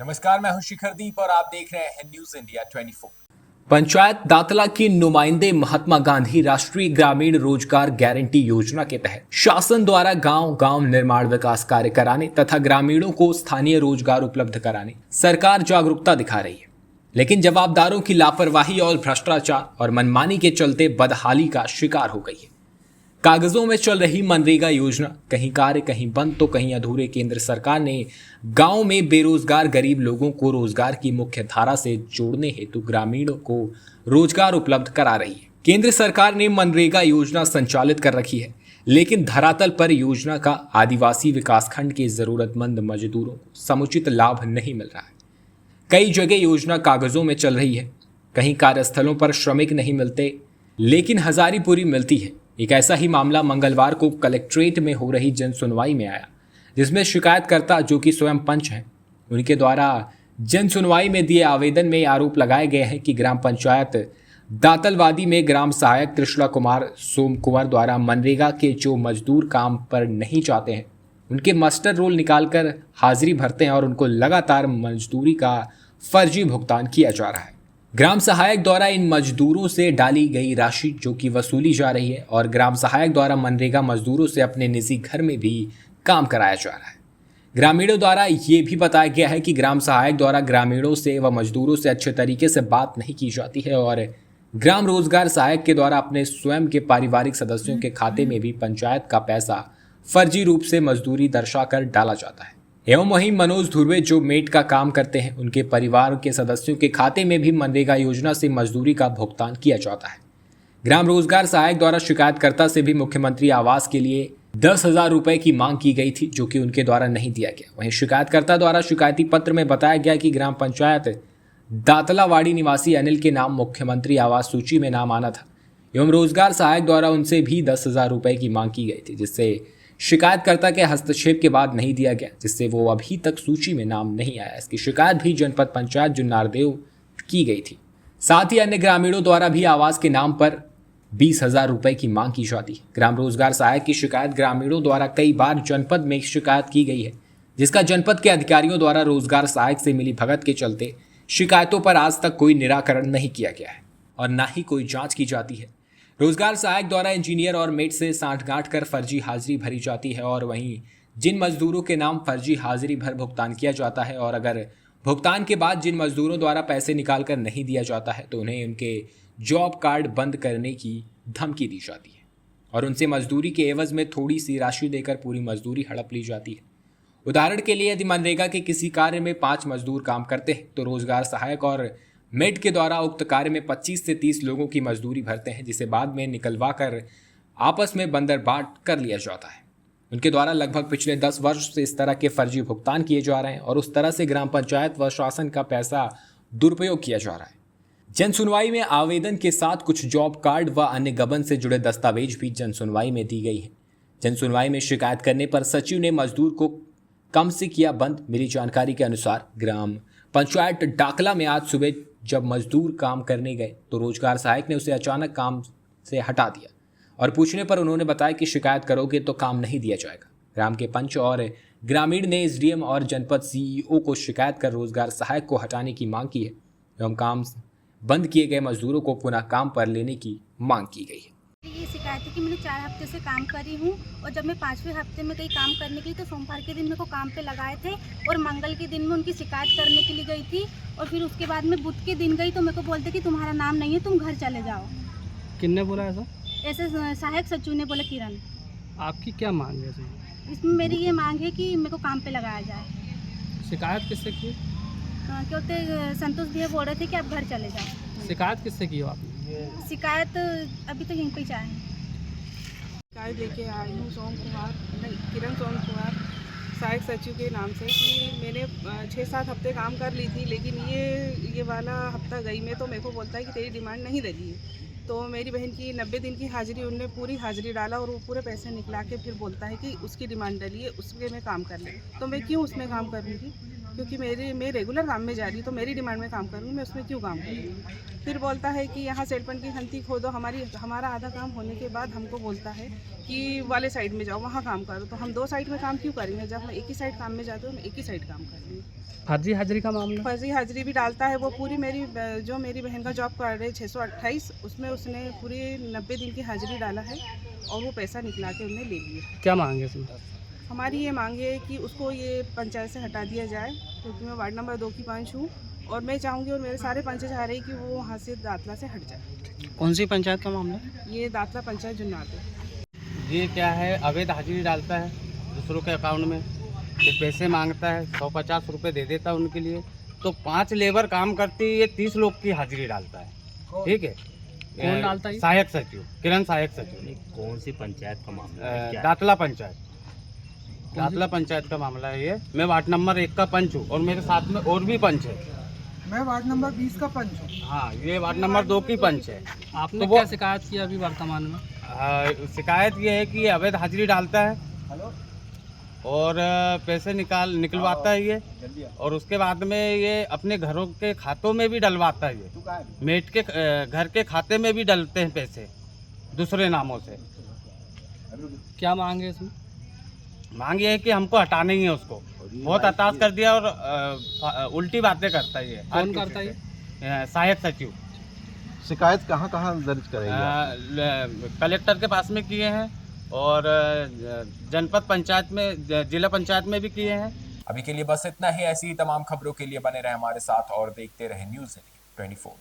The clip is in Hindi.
नमस्कार, मैं हूं शिखरदीप और आप देख रहे हैं न्यूज इंडिया 24। पंचायत दातला के नुमाइंदे महात्मा गांधी राष्ट्रीय ग्रामीण रोजगार गारंटी योजना के तहत शासन द्वारा गांव गांव निर्माण विकास कार्य कराने तथा ग्रामीणों को स्थानीय रोजगार उपलब्ध कराने सरकार जागरूकता दिखा रही है, लेकिन जवाबदारों की लापरवाही और भ्रष्टाचार और मनमानी के चलते बदहाली का शिकार हो गई है। कागजों में चल रही मनरेगा योजना कहीं कार्य कहीं बंद तो कहीं अधूरे। केंद्र सरकार ने गांव में बेरोजगार गरीब लोगों को रोजगार की मुख्य धारा से जोड़ने हेतु ग्रामीणों को रोजगार उपलब्ध करा रही है। केंद्र सरकार ने मनरेगा योजना संचालित कर रखी है, लेकिन धरातल पर योजना का आदिवासी विकासखंड के जरूरतमंद मजदूरों को समुचित लाभ नहीं मिल रहा है। कई जगह योजना कागजों में चल रही है, कहीं कार्यस्थलों पर श्रमिक नहीं मिलते लेकिन हजारीपुरी मिलती है। एक ऐसा ही मामला मंगलवार को कलेक्ट्रेट में हो रही जन सुनवाई में आया, जिसमें शिकायतकर्ता जो कि स्वयं पंच हैं, उनके द्वारा जन सुनवाई में दिए आवेदन में आरोप लगाए गए हैं कि ग्राम पंचायत दातलवादी में ग्राम सहायक त्रिशला कुमार सोम कुंवर द्वारा मनरेगा के जो मजदूर काम पर नहीं चाहते हैं उनके मास्टर रोल निकालकर हाजिरी भरते हैं और उनको लगातार मजदूरी का फर्जी भुगतान किया जा रहा है। ग्राम सहायक द्वारा इन मजदूरों से डाली गई राशि जो कि वसूली जा रही है और ग्राम सहायक द्वारा मनरेगा मजदूरों से अपने निजी घर में भी काम कराया जा रहा है। ग्रामीणों द्वारा ये भी बताया गया है कि ग्राम सहायक द्वारा ग्रामीणों से व मजदूरों से अच्छे तरीके से बात नहीं की जाती है और ग्राम रोजगार सहायक के द्वारा अपने स्वयं के पारिवारिक सदस्यों के खाते में भी पंचायत का पैसा फर्जी रूप से मजदूरी दर्शाकर डाला जाता है। एवं वहीं मनोज धुर्वे जो मेट का काम करते हैं, उनके परिवार के सदस्यों के खाते में भी मनरेगा योजना से मजदूरी का भुगतान किया जाता है। ग्राम रोजगार सहायक द्वारा शिकायतकर्ता से भी मुख्यमंत्री आवास के लिए 10,000 रुपए की मांग की गई थी, जो कि उनके द्वारा नहीं दिया गया। वहीं शिकायतकर्ता द्वारा शिकायती पत्र में बताया गया कि ग्राम पंचायत दातलावाड़ी निवासी अनिल के नाम मुख्यमंत्री आवास सूची में नाम आना था एवं रोजगार सहायक द्वारा उनसे भी 10,000 रुपए की मांग की गई थी, जिससे शिकायतकर्ता के हस्तक्षेप के बाद नहीं दिया गया, जिससे वो अभी तक सूची में नाम नहीं आया। इसकी शिकायत भी जनपद पंचायत जुन्नारदेव की गई थी। साथ ही अन्य ग्रामीणों द्वारा भी आवास के नाम पर 20,000 रुपए की मांग की जाती है। ग्राम रोजगार सहायक की शिकायत ग्रामीणों द्वारा कई बार जनपद में शिकायत की गई है, जिसका जनपद के अधिकारियों द्वारा रोजगार सहायक से मिली भगत के चलते शिकायतों पर आज तक कोई निराकरण नहीं किया गया है और न ही कोई जांच की जाती है। रोजगार सहायक द्वारा इंजीनियर और मेट से सांठगांठ कर फर्जी हाजिरी भरी जाती है और वहीं जिन मजदूरों के नाम फर्जी हाजिरी भर भुगतान किया जाता है और अगर भुगतान के बाद जिन मजदूरों द्वारा पैसे निकाल कर नहीं दिया जाता है तो उन्हें उनके जॉब कार्ड बंद करने की धमकी दी जाती है और उनसे मजदूरी के एवज में थोड़ी सी राशि देकर पूरी मजदूरी हड़प ली जाती है। उदाहरण के लिए यदि मनरेगा के किसी कार्य में 5 मजदूर काम करते हैं तो रोजगार सहायक और मेट के द्वारा उक्त कार्य में 25 से 30 लोगों की मजदूरी भरते हैं, जिसे बाद में निकलवा कर आपस में बंदरबाट कर लिया जाता है। उनके द्वारा लगभग पिछले 10 वर्ष से इस तरह के फर्जी भुगतान किए जा रहे हैं और उस तरह से ग्राम पंचायत व शासन का पैसा दुरुपयोग किया जा रहा है। जन सुनवाई में आवेदन के साथ कुछ जॉब कार्ड व अन्य गबन से जुड़े दस्तावेज भी जन सुनवाई में दी गई है। जन सुनवाई में शिकायत करने पर सचिव ने मजदूर को कम से किया बंद। मिली जानकारी के अनुसार ग्राम पंचायत डाकला में आज सुबह जब मजदूर काम करने गए तो रोजगार सहायक ने उसे अचानक काम से हटा दिया और पूछने पर उन्होंने बताया कि शिकायत करोगे तो काम नहीं दिया जाएगा। ग्राम के पंच और ग्रामीण ने एसडीएम और जनपद सीईओ को शिकायत कर रोजगार सहायक को हटाने की मांग की है एवं काम बंद किए गए मजदूरों को पुनः काम पर लेने की मांग की गई है। ये शिकायत है कि मैंने 4 हफ्ते से काम करी हूँ और जब मैं 5वें हफ्ते में कहीं काम करने के लिए तो सोमवार के दिन मेरे को काम पे लगाए थे और मंगल के दिन में उनकी शिकायत करने के लिए गई थी और फिर उसके बाद में बुध के दिन गई तो मेरे को बोलते कि तुम्हारा नाम नहीं है, तुम घर चले जाओ। किसने बोला ऐसा? ऐसे सहायक सचिव ने बोला किरण। आपकी क्या मांग है इसमें मेरी ये मांग है कि मेरे को काम पे लगाया जाए। शिकायत किससे की? क्या होते संतोष भैया बोल रहे थे कि आप घर चले जाओ। शिकायत किससे की हो आपने? शिकायत अभी तक यहीं पे चाहे शिकायत लेके आई हूँ किरण सोम कुमार सहायक सचिव के नाम से कि मैंने 6-7 हफ्ते काम कर ली थी, लेकिन ये वाला हफ्ता गई में तो मेरे को बोलता है कि तेरी डिमांड नहीं लगी है। तो मेरी बहन की 90 दिन की हाजिरी उनने पूरी हाजिरी डाला और वो पूरे पैसे निकला के फिर बोलता है कि उसकी डिमांड डली है, उसके मैं काम कर लें। तो मैं क्यों उसमें काम करूँगी? क्योंकि मैं रेगुलर काम में जा रही हूँ, तो मेरी डिमांड में काम करूँगी, मैं उसमें क्यों काम करूँगी। फिर बोलता है कि यहाँ सेटपन की खंती खोदो, हमारा आधा काम होने के बाद हमको बोलता है कि वाले साइड में जाओ, वहाँ काम करो। तो हम 2 साइड में काम क्यों करेंगे, जब हम एक ही साइड काम में जाते हैं, हम एक ही साइड काम करेंगे। फर्जी हाजिरी का मामला? फर्जी हाजिरी भी डालता है वो। पूरी मेरी बहन का जॉब कर रहे 628, उसमें उसने पूरी 90 दिन की हाजिरी डाला है और वो पैसा निकला के उन्हें ले लिया। क्या मांगे इसमें? हमारी ये मांग है कि उसको ये पंचायत से हटा दिया जाए, क्योंकि मैं वार्ड नंबर 2 की पंच हूँ और मैं चाहूँगी, और मेरे सारे पंच चाह रहे हैं कि वो वहाँ से दातला से हट जाए। कौन सी पंचायत का मामला? ये दातला पंचायत जुन्नार है। ये क्या है, अवैध हाजिरी डालता है दूसरों के अकाउंट में, ये पैसे मांगता है, 150 रुपये दे देता है उनके लिए। तो 5 लेबर काम करती है, ये 30 लोग की हाजिरी डालता है। ठीक है, कौन डालता है? सहायक सचिव, किरण सहायक सचिव। कौन सी पंचायत का मामला है? क्या है? दातला पंचायत, दातला पंचायत का मामला है ये। मैं वार्ड नंबर 1 का पंच हूँ और मेरे साथ में और भी पंच है। मैं वार्ड नंबर 20 का पंच हूँ। हाँ, ये वार्ड नंबर 2 की पंच है। आपने तो वो- क्या शिकायत की अभी वर्तमान में? शिकायत ये है कि ये अवैध हाजिरी डालता है और पैसे निकलवाता है ये, और उसके बाद में ये अपने घरों के खातों में भी डलवाता है। ये मेट के घर के खाते में भी डलते हैं पैसे दूसरे नामों से। क्या मांगे इसमें? मांग ये है कि हमको हटाना ही है उसको। बहुत हताश कर दिया और उल्टी बातें करता है ये। कौन करता है ये? सहायक सचिव। शिकायत कहाँ कहाँ दर्ज करेंगे? कलेक्टर के पास में किए हैं और जनपद पंचायत में, जिला पंचायत में भी किए हैं। अभी के लिए बस इतना ही। ऐसी ही तमाम खबरों के लिए बने रहे हमारे साथ और देखते रहे न्यूज़ इंडिया 24।